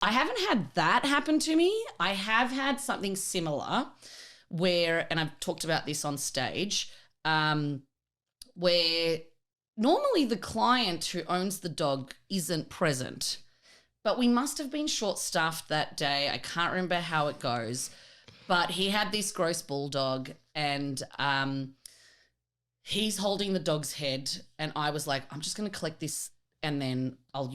I haven't had that happen to me. I have had something similar where, and I've talked about this on stage, where normally the client who owns the dog isn't present, but we must have been short-staffed that day. I can't remember how it goes, but he had this gross bulldog and he's holding the dog's head and I was like, I'm just going to collect this and then I'll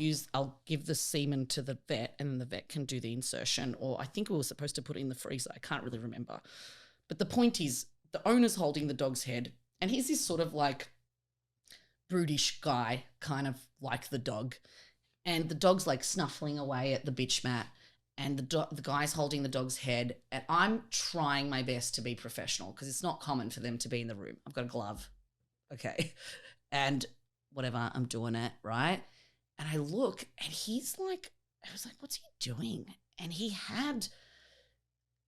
give the semen to the vet and then the vet can do the insertion, or I think we were supposed to put it in the freezer. I can't really remember. But the point is the owner's holding the dog's head and he's this sort of like brutish guy, kind of like the dog. And the dog's like snuffling away at the bitch mat and the guy's holding the dog's head and I'm trying my best to be professional because it's not common for them to be in the room. I've got a glove. Okay. And whatever, I'm doing it, right? And I look and he's like, I was like, what's he doing? And he had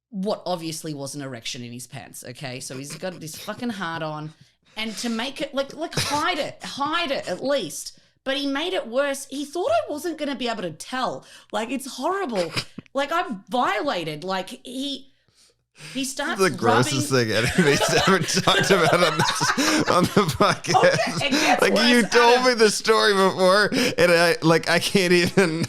what obviously was an erection in his pants, okay? So he's got this fucking hard on and to make it, like hide it at least. But he made it worse. He thought I wasn't going to be able to tell. Like, it's horrible. Like, I'm violated. Like, he starts the grossest thing anybody's ever talked about on the podcast. Okay, like worse, you told Adam. me the story before, and I can't even.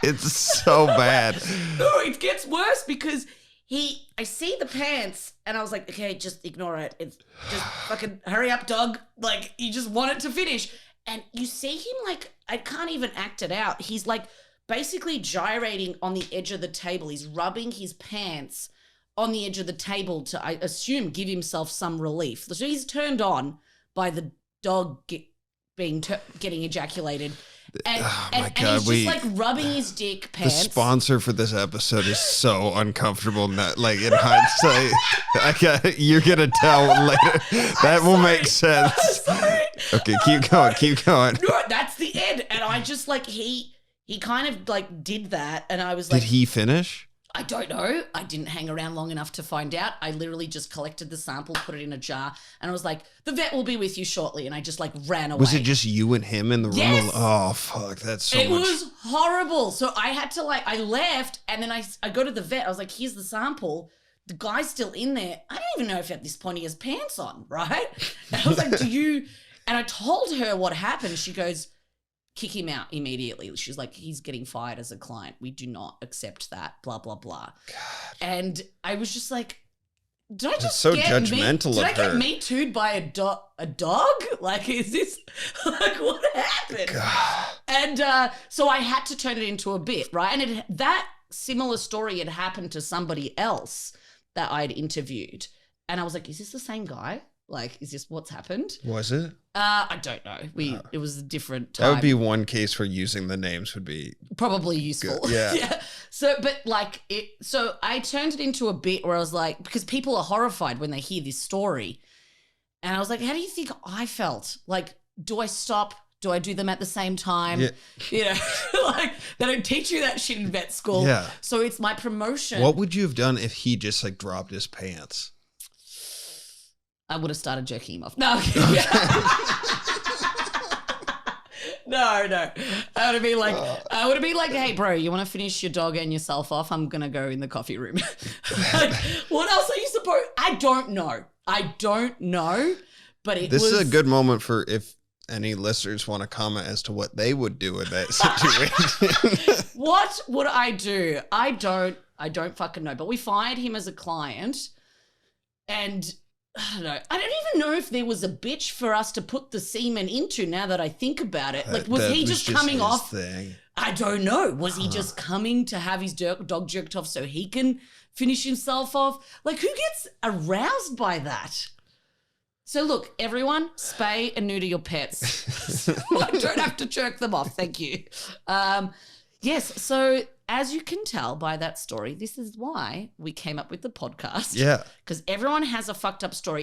it's so bad. No, it gets worse because I see the pants and I was like, okay, just ignore it. It's just fucking hurry up, dog. Like, you just want it to finish. And you see him like, I can't even act it out. He's like basically gyrating on the edge of the table. He's rubbing his pants on the edge of the table to, I assume, give himself some relief. So he's turned on by the dog getting ejaculated. And, and he's just like rubbing his dick pants. The sponsor for this episode is so uncomfortable. Like in hindsight, you're gonna tell later. That will make sense. Okay, keep going. No, that's the end. And I just like he kind of like did that, and I was like, did he finish? I don't know. I didn't hang around long enough to find out. I literally just collected the sample, put it in a jar, and I was like, the vet will be with you shortly. And I just like ran away. Was it just you and him in the room? Yes. Oh, fuck. That's so It much. was horrible. So I had to I left and then I go to the vet. I was like, here's the sample. The guy's still in there. I don't even know if at this point he has pants on, right? And I was like, and I told her what happened. She goes, kick him out immediately. She's like, he's getting fired as a client. We do not accept that, blah, blah, blah. God. And I was just like, did I just so get judgmental did of I get her. me too'd by a dog? Like, is this, like, what happened? God. And so I had to turn it into a bit, right? And that similar story had happened to somebody else that I'd interviewed. And I was like, is this the same guy? Like, is this what's happened? Was it? I don't know. It was a different time. That would be one case where using the names would be probably useful. good. Yeah. Yeah. So, but like so I turned it into a bit where I was like, because people are horrified when they hear this story. And I was like, how do you think I felt? Like, do I stop? Do I do them at the same time? Yeah. You know, like they don't teach you that shit in vet school. Yeah. So it's my promotion. What would you have done if he just like dropped his pants? I would have started jerking him off. No. No. I would have been like, hey, bro, you want to finish your dog and yourself off? I'm going to go in the coffee room. Like, what else are you supposed? I don't know. But This is a good moment for if any listeners want to comment as to what they would do in that situation. What would I do? I don't fucking know. But we fired him as a client and I don't know. I don't even know if there was a bitch for us to put the semen into now that I think about it. Like, was he just coming off? Thing. I don't know. Was he just coming to have his dog jerked off so he can finish himself off? Like, who gets aroused by that? So look, everyone, spay and neuter your pets. I don't have to jerk them off. Thank you. Yes. So as you can tell by that story, this is why we came up with the podcast. Yeah. Because everyone has a fucked up story.